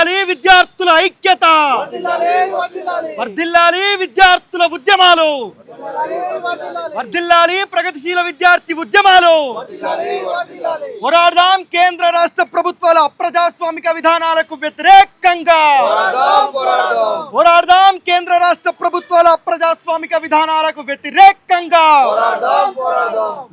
వర్ధిల్లాలి విద్యార్థుల ఐక్యత, వర్ధిల్లాలి విద్యార్థుల ఉద్యమాలు, వర్ధిల్లాలి ప్రగతిశీల విద్యార్థి ఉద్యమాలు. పోరాడదాం కేంద్ర రాష్ట్ర ప్రభుత్వాల అప్రజాస్వామిక విధానాలకు వ్యతిరేకంగా, పోరాడదాం కేంద్ర రాష్ట్ర ప్రభుత్వాల అప్రజాస్వామిక విధానాలకు వ్యతిరేకంగా.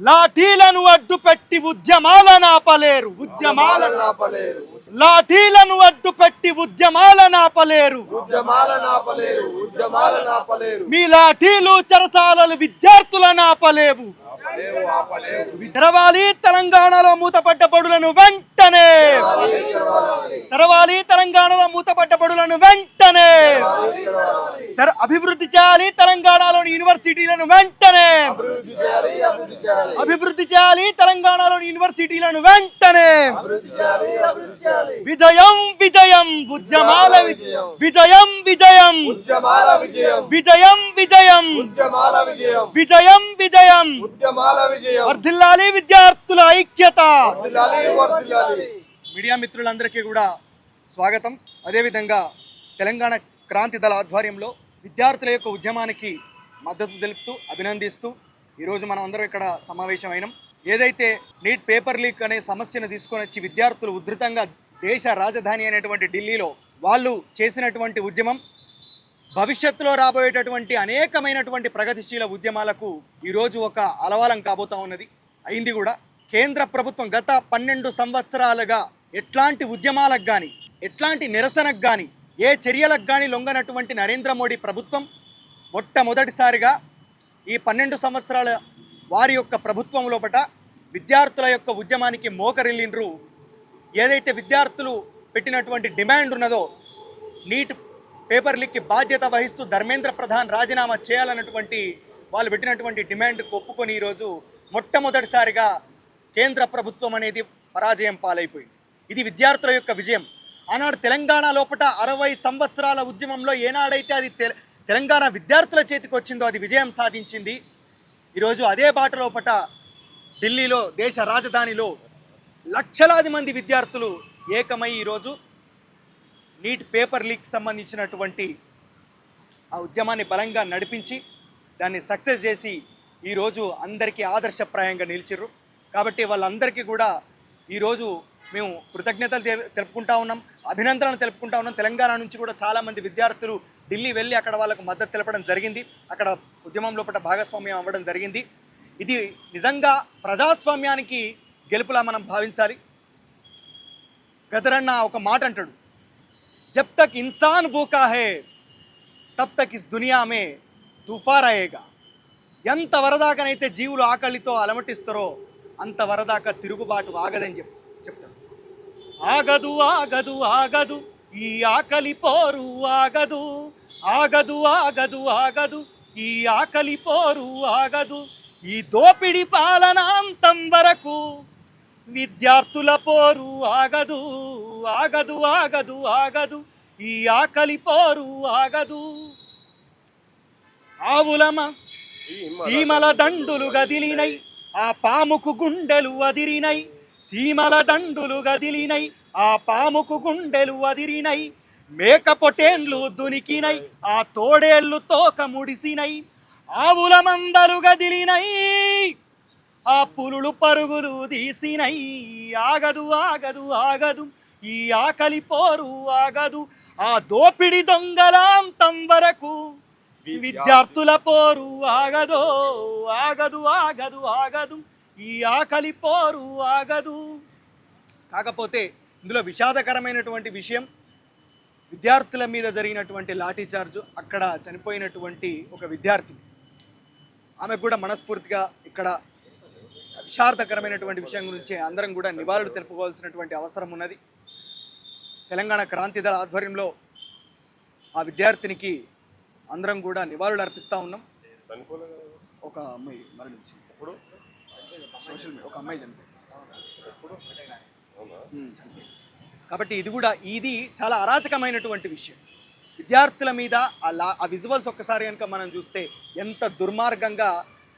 లాఠీలను అడ్డుపెట్టి ఉద్యమాలను ఆపలేరు, ఉద్యమాలను ఆపలేరు. లాఠీలను అడ్డుపెట్టి ఉద్యమాలను ఆపలేరు, ఉద్యమాలను ఆపలేరు, ఉద్యమాలను ఆపలేరు. మీ లాఠీలు చెరసాలలు విద్యార్థులను ఆపలేవు. తెరవాలి తెలంగాణలో మూతపడ్డ బడులను వెంటనే, తెరవాలి తెలంగాణలో మూతపడ్డ బడులను వెంటనే. అభివృద్ధి చేయాలి తెలంగాణలోని యూనివర్సిటీలను వెంటనే, అభివృద్ధి చేయాలి తెలంగాణలోని యూనివర్సిటీలను వెంటనే. విజయం విజయం ఉద్యమాల విజయం, విజయం విజయం ఉద్యమాల విజయం, విజయం విజయం ఉద్యమాల విజయం, విజయం విజయం ఉద్యమాల విజయం. వర్ధిల్లాలి విద్యార్థుల ఐక్యత. మీడియా మిత్రులందరికీ కూడా స్వాగతం. అదేవిధంగా తెలంగాణ క్రాంతి దళ ఆధ్వర్యంలో విద్యార్థుల యొక్క ఉద్యమానికి మద్దతు తెలుపుతూ అభినందిస్తూ ఈరోజు మనం అందరం ఇక్కడ సమావేశమైనాం. ఏదైతే నీట్ పేపర్ లీక్ అనే సమస్యను తీసుకొని వచ్చి విద్యార్థులు ఉధృతంగా దేశ రాజధాని అయినటువంటి ఢిల్లీలో వాళ్ళు చేసినటువంటి ఉద్యమం భవిష్యత్తులో రాబోయేటటువంటి అనేకమైనటువంటి ప్రగతిశీల ఉద్యమాలకు ఈరోజు ఒక అలవాలం కాబోతా ఉన్నది, అయింది కూడా. కేంద్ర ప్రభుత్వం గత 12 సంవత్సరాలుగా ఎట్లాంటి ఉద్యమాలకు కానీ, ఎట్లాంటి నిరసనకు కానీ, ఏ చర్యలకు కానీ లొంగనటువంటి నరేంద్ర మోడీ ప్రభుత్వం మొట్టమొదటిసారిగా ఈ 12 సంవత్సరాల వారి యొక్క ప్రభుత్వం లోపట విద్యార్థుల యొక్క ఉద్యమానికి మోకరిల్లిండ్రు. ఏదైతే విద్యార్థులు పెట్టినటువంటి డిమాండ్ ఉన్నదో, నీట్ పేపర్ లీక్కి బాధ్యత వహిస్తూ ధర్మేంద్ర ప్రధాన్ రాజీనామా చేయాలన్నటువంటి వాళ్ళు పెట్టినటువంటి డిమాండ్కు ఒప్పుకొని ఈరోజు మొట్టమొదటిసారిగా కేంద్ర ప్రభుత్వం అనేది పరాజయం పాలైపోయింది. ఇది విద్యార్థుల యొక్క విజయం. ఆనాడు తెలంగాణ లోపల 60 సంవత్సరాల ఉద్యమంలో ఏనాడైతే అది తెలంగాణ విద్యార్థుల చేతికి వచ్చిందో అది విజయం సాధించింది. ఈరోజు అదే బాట లోపల ఢిల్లీలో దేశ రాజధానిలో లక్షలాది మంది విద్యార్థులు ఏకమై ఈరోజు నీట్ పేపర్ లీక్ సంబంధించినటువంటి ఆ ఉద్యమాన్ని బలంగా నడిపించి దాన్ని సక్సెస్ చేసి ఈరోజు అందరికీ ఆదర్శప్రాయంగా నిలిచిర్రు. కాబట్టి వాళ్ళందరికీ కూడా ఈరోజు మేము కృతజ్ఞతలు తెలుపుకుంటా ఉన్నాం, అభినందనలు తెలుపుకుంటా ఉన్నాం. తెలంగాణ నుంచి కూడా చాలామంది విద్యార్థులు ఢిల్లీ వెళ్ళి అక్కడ వాళ్ళకు మద్దతు తెలపడం జరిగింది, అక్కడ ఉద్యమం లోపల భాగస్వామ్యం అవ్వడం జరిగింది. ఇది నిజంగా ప్రజాస్వామ్యానికి గెలుపులా మనం భావించాలి. గదరన్న ఒక మాట అంటాడు, జబ్ తక్ ఇన్సాన్ భూకా హే తబ్ తక్ ఇస్ దునియా మే తుఫాన్ ఆయేగా. ఎంత వరదాకనైతే జీవులు ఆకలితో అలమటిస్తారో అంత వరదాకా తిరుగుబాటు ఆగదని చెప్తాడు. ఆగదు ఆగదు ఆగదు ఈ ఆకలి పోరు ఆగదు, ఆగదు ఆగదు ఆగదు ఈ ఆకలి పోరు ఆగదు, ఈ దోపిడి పాలనాంతం వరకు విద్యార్థుల పోరు ఆగదు, ఆగదు ఆగదు ఆగదు ఈ ఆకలి పోరు ఆగదు. ఆవులమ చీమల దండులు గదిలినై ఆ పాముకు గుండెలు అదిరినై, సీమల దండులు గదిలినై ఆ పాముకు గుండెలు అదిరినై, మేక పొటేండ్లు దునికినై ఆ తోడేళ్లు తోక ముడిసినై, ఆవుల మందలు గదిలినై ఆ పులులు పరుగులు తీసినై, ఆగదు ఆగదు ఆగదు ఈ ఆకలి పోరు ఆగదు, ఆ దోపిడి దొంగలాంతం వరకు విద్యార్థుల పోరు ఆగదో, ఆగదు ఆగదు ఆగదు ఈ ఆకలి పోరు ఆగదు. కాకపోతే ఇందులో విషాదకరమైనటువంటి విషయం, విద్యార్థుల మీద జరిగినటువంటి లాఠీ చార్జు. అక్కడ చనిపోయినటువంటి ఒక విద్యార్థి, ఆమెకు కూడా మనస్ఫూర్తిగా ఇక్కడ విషాదకరమైనటువంటి విషయం గురించి అందరం కూడా నివాళులు తెలుపుకోవాల్సినటువంటి అవసరం ఉన్నది. తెలంగాణ క్రాంతి దళ ఆధ్వర్యంలో ఆ విద్యార్థినికి అందరం కూడా నివాళులు అర్పిస్తూ ఉన్నాం. ఒక అమ్మాయి మరణించింది, ఇప్పుడు సోషల్ మీడియా ఒక అమ్మాయి చనిపోయింది. కాబట్టి ఇది చాలా అరాచకమైనటువంటి విషయం. విద్యార్థుల మీద ఆ విజువల్స్ ఒక్కసారి కనుక మనం చూస్తే ఎంత దుర్మార్గంగా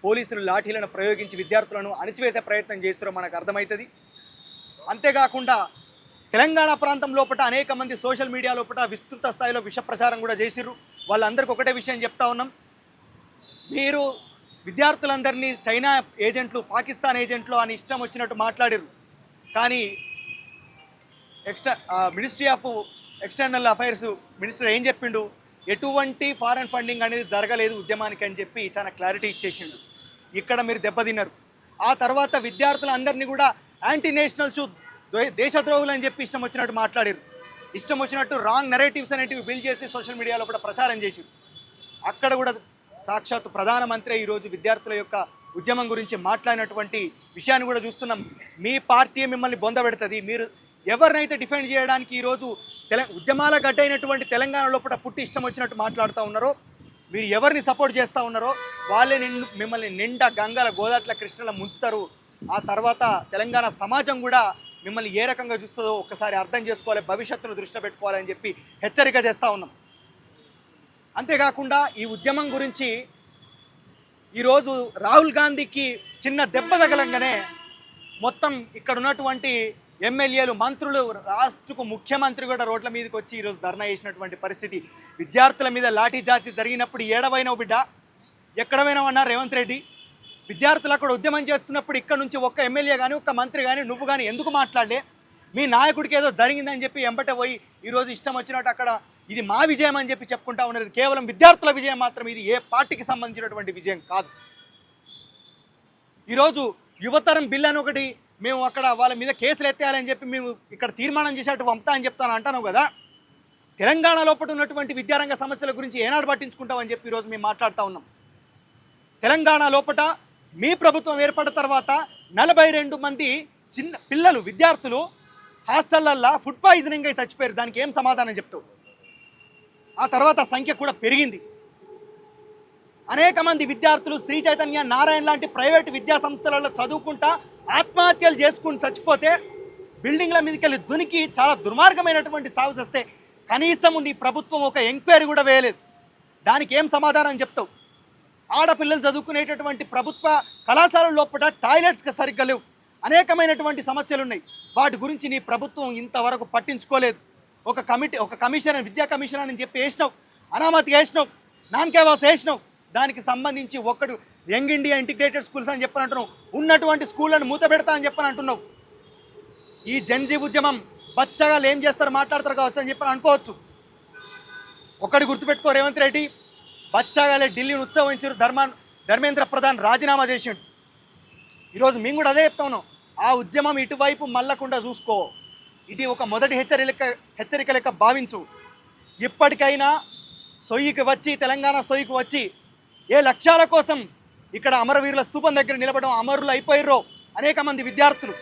పోలీసులు లాఠీలను ప్రయోగించి విద్యార్థులను అణిచివేసే ప్రయత్నం చేస్తారో మనకు అర్థమవుతుంది. అంతేకాకుండా తెలంగాణ ప్రాంతం లోపల అనేక మంది సోషల్ మీడియా లోపల విస్తృత స్థాయిలో విష ప్రచారం కూడా చేసిర్రు. వాళ్ళందరికీ ఒకటే విషయం చెప్తా ఉన్నాం, మీరు విద్యార్థులందరినీ చైనా ఏజెంట్లు, పాకిస్తాన్ ఏజెంట్లు అని ఇష్టం వచ్చినట్టు మాట్లాడారు. కానీ ministry of external affairs minister ఏం చెప్పిండు, ఎటువంటి ఫారెన్ ఫండింగ్ అనేది జరగలేదు ఉద్యమానికి అని చెప్పి చాలా క్లారిటీ ఇచ్చేసిండు. ఇక్కడ మీరు దెబ్బతిన్నారు. ఆ తర్వాత విద్యార్థులందరినీ కూడా యాంటీ నేషనల్స్, దేశద్రోహులు అని చెప్పి ఇష్టం వచ్చినట్టు మాట్లాడారు. ఇష్టం వచ్చినట్టు రాంగ్ నెరేటివ్స్ అనేటివి బిల్డ్ చేసి సోషల్ మీడియాలో కూడా ప్రచారం చేసి అక్కడ కూడా సాక్షాత్ ప్రధానమంత్రి ఈరోజు విద్యార్థుల యొక్క ఉద్యమం గురించి మాట్లాడినటువంటి విషయాన్ని కూడా చూస్తున్నాం. మీ పార్టీ మిమ్మల్ని బొందబెడుతుంది. మీరు ఎవరినైతే డిఫెండ్ చేయడానికి ఈరోజు ఉద్యమాల గడ్డైనటువంటి తెలంగాణ లోపల పుట్టి ఇష్టం వచ్చినట్టు మాట్లాడుతూ ఉన్నారో, మీరు ఎవరిని సపోర్ట్ చేస్తూ ఉన్నారో వాళ్ళే మిమ్మల్ని నిండా గంగల గోదాట్ల కృష్ణల ముంచుతారు. ఆ తర్వాత తెలంగాణ సమాజం కూడా మిమ్మల్ని ఏ రకంగా చూస్తుందో ఒక్కసారి అర్థం చేసుకోవాలి, భవిష్యత్తును దృష్టిలో పెట్టుకోవాలని చెప్పి హెచ్చరిక చేస్తూ ఉన్నాం. అంతేకాకుండా ఈ ఉద్యమం గురించి ఈరోజు రాహుల్ గాంధీకి చిన్న దెబ్బ తగలంగానే మొత్తం ఇక్కడ ఉన్నటువంటి ఎమ్మెల్యేలు, మంత్రులు, రాష్ట్రకు ముఖ్యమంత్రి కూడా రోడ్ల మీదకి వచ్చి ఈరోజు ధర్నా చేసినటువంటి పరిస్థితి. విద్యార్థుల మీద లాఠీ చార్జ్ జరిగినప్పుడు ఏడవైనవు బిడ్డ, ఎక్కడవైనా అన్నారు రేవంత్ రెడ్డి. విద్యార్థులు అక్కడ ఉద్యమం చేస్తున్నప్పుడు ఇక్కడ నుంచి ఒక్క ఎమ్మెల్యే కానీ, ఒక్క మంత్రి కానీ, నువ్వు కానీ ఎందుకు మాట్లాడే? మీ నాయకుడికి ఏదో జరిగిందని చెప్పి ఎంబటే పోయి ఈరోజు ఇష్టం వచ్చినట్టు అక్కడ ఇది మా విజయం అని చెప్పి చెప్పుకుంటా ఉన్నది. కేవలం విద్యార్థుల విజయం మాత్రం, ఇది ఏ పార్టీకి సంబంధించినటువంటి విజయం కాదు. ఈరోజు యువతరం బిల్ అని ఒకటి మేము అక్కడ వాళ్ళ మీద కేసులు ఎత్తేయాలని చెప్పి మేము ఇక్కడ తీర్మానం చేసేట్టు పంపుతా అని చెప్తాను అంటాను కదా. తెలంగాణ లోపల ఉన్నటువంటి విద్యారంగ సమస్యల గురించి ఏనాడు పట్టించుకుంటామని చెప్పి ఈరోజు మేము మాట్లాడుతూ ఉన్నాం. తెలంగాణ లోపల మీ ప్రభుత్వం ఏర్పడిన తర్వాత 42 మంది చిన్న పిల్లలు, విద్యార్థులు హాస్టళ్లల్లో ఫుడ్ పాయిజనింగ్ అయి చచ్చిపోయారు. దానికి ఏం సమాధానం చెప్తావు? ఆ తర్వాత సంఖ్య కూడా పెరిగింది. అనేక మంది విద్యార్థులు శ్రీ చైతన్య, నారాయణ లాంటి ప్రైవేటు విద్యా సంస్థలలో చదువుకుంటా ఆత్మహత్యలు చేసుకుని చచ్చిపోతే, బిల్డింగ్ల మీదకి వెళ్ళి దునికి చాలా దుర్మార్గమైనటువంటి సాగు వస్తే కనీసం నీ ప్రభుత్వం ఒక ఎంక్వైరీ కూడా వేయలేదు. దానికి ఏం సమాధానం చెప్తావు? ఆడపిల్లలు చదువుకునేటటువంటి ప్రభుత్వ కళాశాలల లోపల టాయిలెట్స్ సరిగ్గా లేవు, అనేకమైనటువంటి సమస్యలు ఉన్నాయి. వాటి గురించి నీ ప్రభుత్వం ఇంతవరకు పట్టించుకోలేదు. ఒక కమిషనర్, విద్యా కమిషనర్ అని చెప్పి వేసినావు, అనామతిగా వేసినావు, నామకేవాస్ వేసినావు. దానికి సంబంధించి ఒక్కడు యంగ్ ఇండియా ఇంటిగ్రేటెడ్ స్కూల్స్ అని చెప్పని అంటున్నావు, ఉన్నటువంటి స్కూళ్ళను మూత పెడతా అని చెప్పని అంటున్నావు. ఈ జెన్జీ ఉద్యమం బచ్చగా ఏం చేస్తారు, మాట్లాడతారు కావచ్చు అని చెప్పని అనుకోవచ్చు. ఒకటి గుర్తుపెట్టుకో, రేవంత్ రెడ్డి బచ్చాగాలే ఢిల్లీని ఉత్సవించారు, ధర్మేంద్ర ప్రధాన్ రాజీనామా చేసిండు. ఈరోజు మేము కూడా అదే చెప్తా ఉన్నాం, ఆ ఉద్యమం ఇటువైపు మళ్ళకుండా చూసుకో. ఇది ఒక మొదటి హెచ్చరిక లెక్క భావించు. ఇప్పటికైనా సొయ్యికి వచ్చి, తెలంగాణ సొయ్యికి వచ్చి ఏ లక్ష్యాల కోసం ఇక్కడ అమరవీరుల స్తూపం దగ్గర నిలబడడం అమరులు అయిపోయారో అనేక మంది విద్యార్థులు,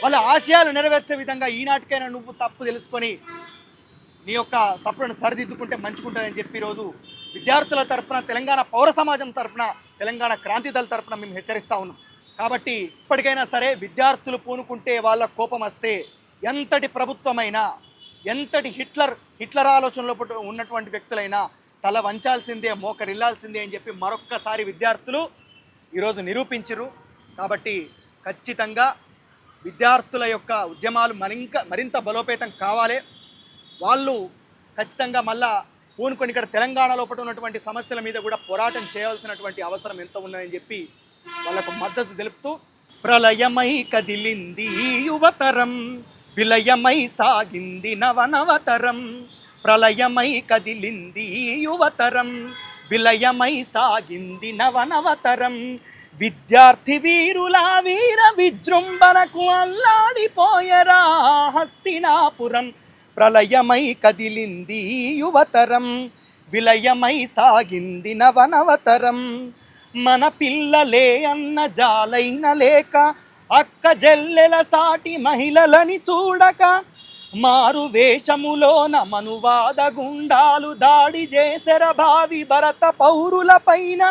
వాళ్ళ ఆశయాలు నెరవేర్చే విధంగా ఈనాటికైనా నువ్వు తప్పు తెలుసుకొని నీ యొక్క తప్పులను సరిదిద్దుకుంటే మంచుకుంటానని చెప్పి ఈరోజు విద్యార్థుల తరఫున, తెలంగాణ పౌర సమాజం తరఫున, తెలంగాణ క్రాంతి దళ తరఫున మేము హెచ్చరిస్తూ ఉన్నాం. కాబట్టి ఇప్పటికైనా సరే విద్యార్థులు పూనుకుంటే వాళ్ళ కోపం వస్తే ఎంతటి ప్రభుత్వమైనా, ఎంతటి హిట్లర్ ఆలోచనలో ఉన్నటువంటి వ్యక్తులైనా తల వంచాల్సిందే, మోకరిల్లాల్సిందే అని చెప్పి మరొక్కసారి విద్యార్థులు ఈరోజు నిరూపించరు. కాబట్టి ఖచ్చితంగా విద్యార్థుల యొక్క ఉద్యమాలు మరింత బలోపేతం కావాలి. వాళ్ళు ఖచ్చితంగా మళ్ళా పూనుకొని ఇక్కడ తెలంగాణ లోపల ఉన్నటువంటి సమస్యల మీద కూడా పోరాటం చేయాల్సినటువంటి అవసరం ఎంత ఉన్నదని చెప్పి వాళ్ళకు మద్దతు తెలుపుతూ, ప్రళయమై కదిలింది యువతరం, విలయమై సాగింది నవనవతరం. ప్రళయమై కదిలింది యువతరం, విలయమై సాగింది నవనవతరం. విద్యార్థి వీరుల వీర విజృంభణకు అల్లాడిపోయరా హస్తినాపురం. ప్రళయమై కదిలింది యువతరం, విలయమై సాగింది నవనవతరం. మన పిల్లలే అన్న జాలైన లేక, అక్క జల్లెల సాటి మహిళలని చూడక, మారు వేషములోన మనువాద గుండాలు దాడి చేసెర భావి భరత పౌరుల పైన.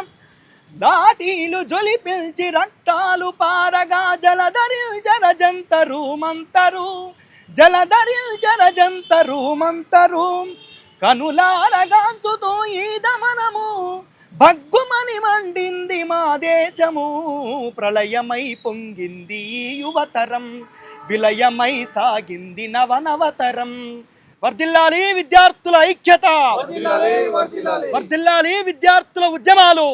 లాఠీలు జొలిపిల్చి రక్తాలు పారగా జలధరిల్ జరజంతరు మంతరు, జలధరిల్ జరజంతరు మంతరు. కనులారగాంచుతూ ఈ దమనము భగ్గుమని మండింది మా దేశము. ప్రళయమై పొంగింది యువతరం, విలయమై సాగింది నవనవతరం. వర్ధిల్లాలి విద్యార్థుల ఐక్యత, వర్ధిల్లాలి విద్యార్థుల ఉద్యమాలు.